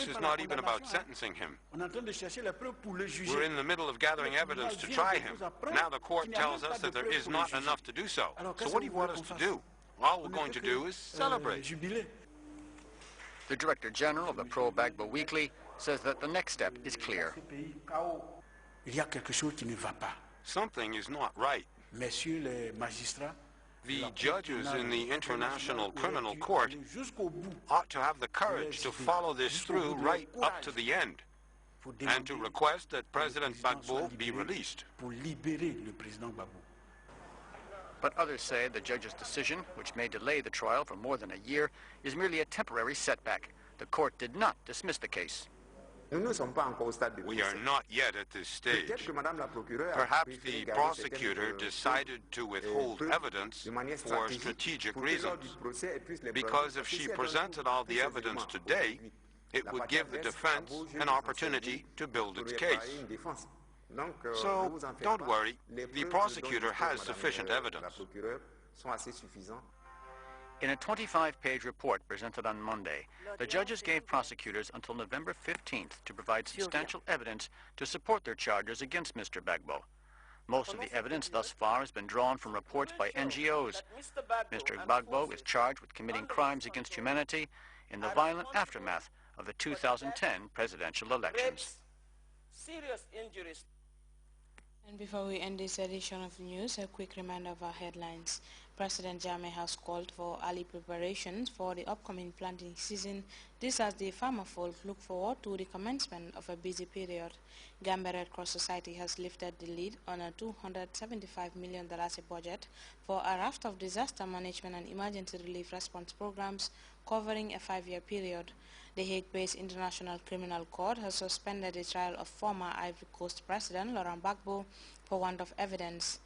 case is not even about sentencing him. We're in the middle of gathering evidence to try him. Now the court tells us that there is not enough to do so. So what do you want us to do? All we're going to do is celebrate. The Director General of the Pro-Gbagbo Weekly says that the next step is clear. Something is not right. The judges in the International Criminal Court ought to have the courage to follow this through right up to the end and to request that President Gbagbo be released. But others say the judge's decision, which may delay the trial for more than a year, is merely a temporary setback. The court did not dismiss the case. We are not yet at this stage. Perhaps the prosecutor decided to withhold evidence for strategic reasons, because if she presented all the evidence today, it would give the defense an opportunity to build its case. So, don't worry, the prosecutor has sufficient evidence. In a 25-page report presented on Monday, the judges gave prosecutors until November 15th to provide substantial evidence to support their charges against Mr. Gbagbo. Most of the evidence thus far has been drawn from reports by NGOs. Mr. Gbagbo is charged with committing crimes against humanity in the violent aftermath of the 2010 presidential elections. Serious injuries. And before we end this edition of the news, a quick reminder of our headlines. President Jammeh has called for early preparations for the upcoming planting season. This as the farmer folk look forward to the commencement of a busy period. Gambia Red Cross Society has lifted the lead on a $275 million budget for a raft of disaster management and emergency relief response programs covering a 5-year period. The Hague-based International Criminal Court has suspended the trial of former Ivory Coast President Laurent Gbagbo for want of evidence.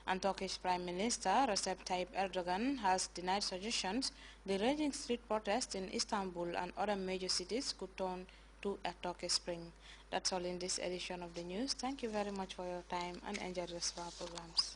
And Turkish Prime Minister Recep Tayyip Erdogan has denied suggestions the raging street protests in Istanbul and other major cities could turn to a Turkish spring. That's all in this edition of the news. Thank you very much for your time and enjoy the rest of our programs.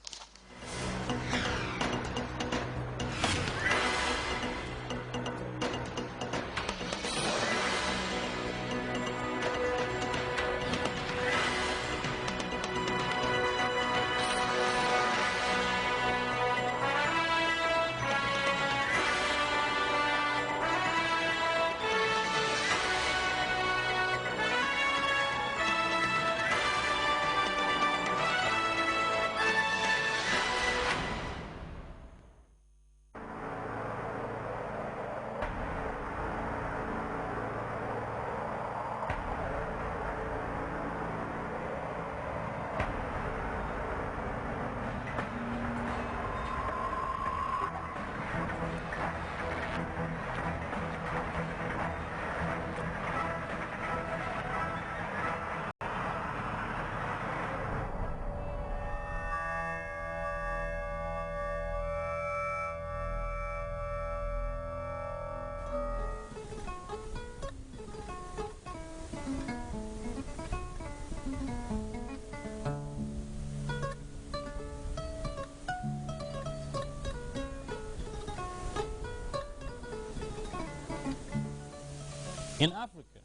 In Africa,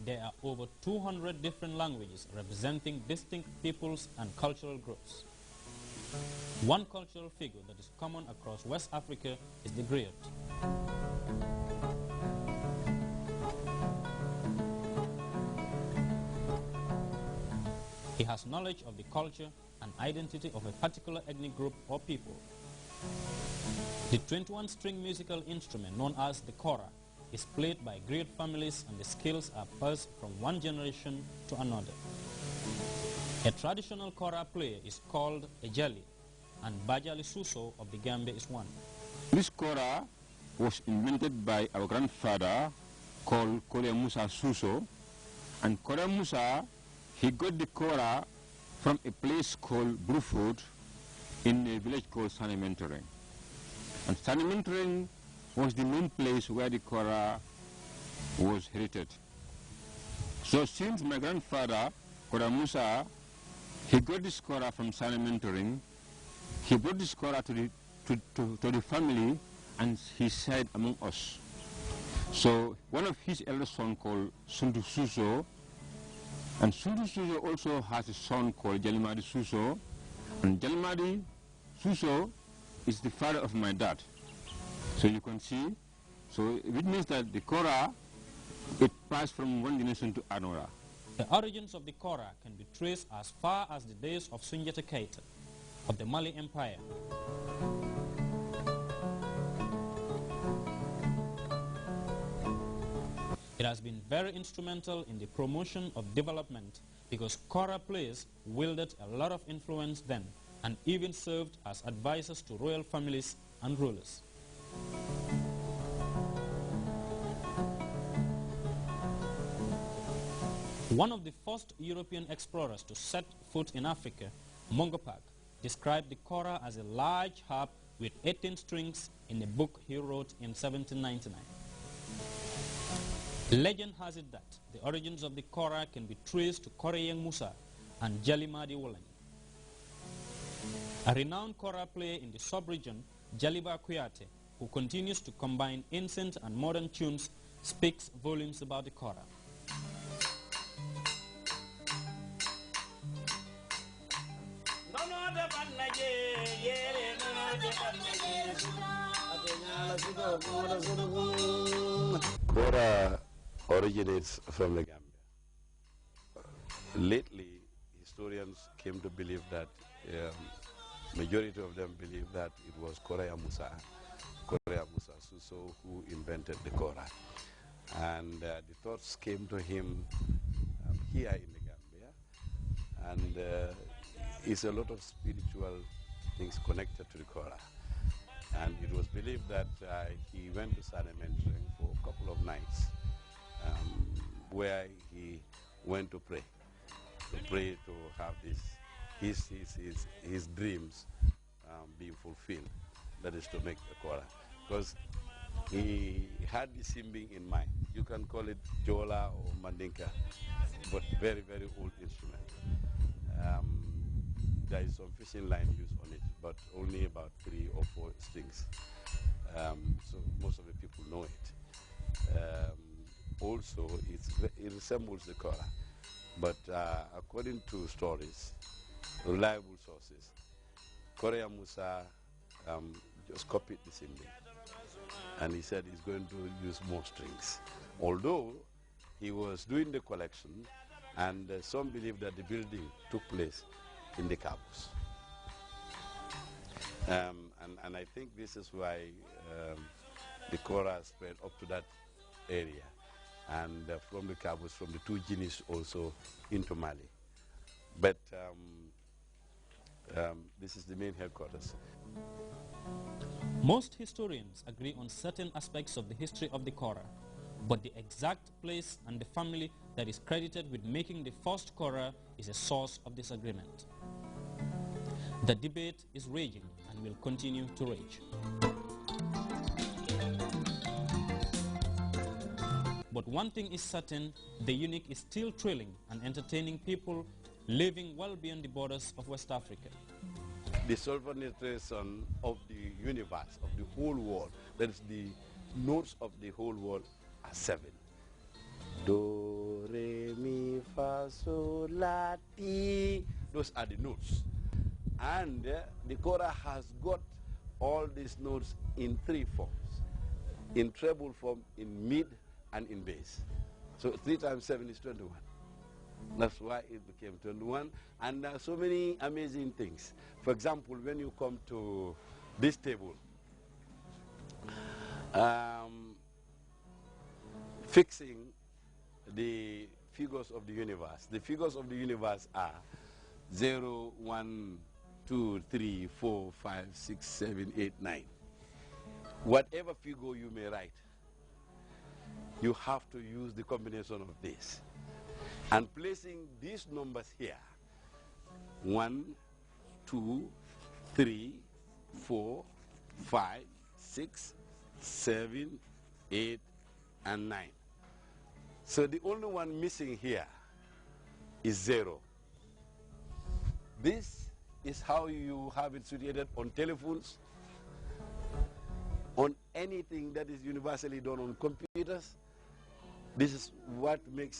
there are over 200 different languages representing distinct peoples and cultural groups. One cultural figure that is common across West Africa is the Griot. He has knowledge of the culture and identity of a particular ethnic group or people. The 21-string musical instrument known as the kora is played by Griot families, and the skills are passed from one generation to another. A traditional kora player is called a jali, and Bajali Suso of the Gambia is one. This kora was invented by our grandfather called Kole Musa Suso, and Kole Musa, he got the kora from a place called Bruford in a village called Sanimentoring. And Sanimentoring was the main place where the kora was herited. So since my grandfather, Kora Musa, he got this kora from Sanimentoring, he brought this kora to the family, and he said among us. So one of his eldest son called Sundu Suso, and Sundu Suso also has a son called Jalimadi Suso, and Jalimadi Suso is the father of my dad. So you can see, so it means that the Kora, it passed from one generation to another. The origins of the Kora can be traced as far as the days of Sunjata Keita of the Mali Empire. It has been very instrumental in the promotion of development because Kora players wielded a lot of influence then and even served as advisors to royal families and rulers. One of the first European explorers to set foot in Africa, Mungopak, described the Kora as a large harp with 18 strings in a book he wrote in 1799. Legend has it that the origins of the Kora can be traced to Koreyeng Musa and Jalimadi Woleng. A renowned Kora player in the sub-region, Jaliba Kuyate, who continues to combine ancient and modern tunes, speaks volumes about the Kora. Kora originates from the Gambia. Lately, historians came to believe that, majority of them believe that it was Korea Musa Suso, who invented the Kora. And the thoughts came to him here in the Gambia, and it's a lot of spiritual things connected to the Kora. And it was believed that he went to Sanementering for a couple of nights, where he went to pray to have his dreams being fulfilled. That is to make a Kora, because he had the simbing in mind. You can call it Jola or Mandinka, but very, very old instrument. There is some fishing line used on it, but only about 3 or 4 strings. So most of the people know it. Also, it resembles the Kora, but according to stories, reliable sources, Korea Musa just copied the simbing, and he said he's going to use more strings. Although he was doing the collection, and some believe that the building took place in the campus. And I think this is why the Kora spread up to that area, and from the campus, from the 2 Guineas also into Mali. But this is the main headquarters. Most historians agree on certain aspects of the history of the Kora, but the exact place and the family that is credited with making the first Kora is a source of disagreement. The debate is raging and will continue to rage. But one thing is certain, the unique is still thrilling and entertaining people living well beyond the borders of West Africa. The solventation of the universe, of the whole world, that is the notes of the whole world, are 7. Do, re, mi, fa, sol, la, ti. Those are the notes. And the Kora has got all these notes in 3 forms: in treble form, in mid, and in bass. So 3 times 7 is 21. That's why it became 21. And there are so many amazing things. For example, when you come to this table, fixing the figures of the universe. The figures of the universe are 0, 1, 2, 3, 4, 5, 6, 7, 8, 9. Whatever figure you may write, you have to use the combination of this. And placing these numbers here, 1, 2, 3, 4, 5, 6, 7, 8, and 9. So the only one missing here is 0. This is how you have it situated on telephones, on anything that is universally done on computers. This is what makes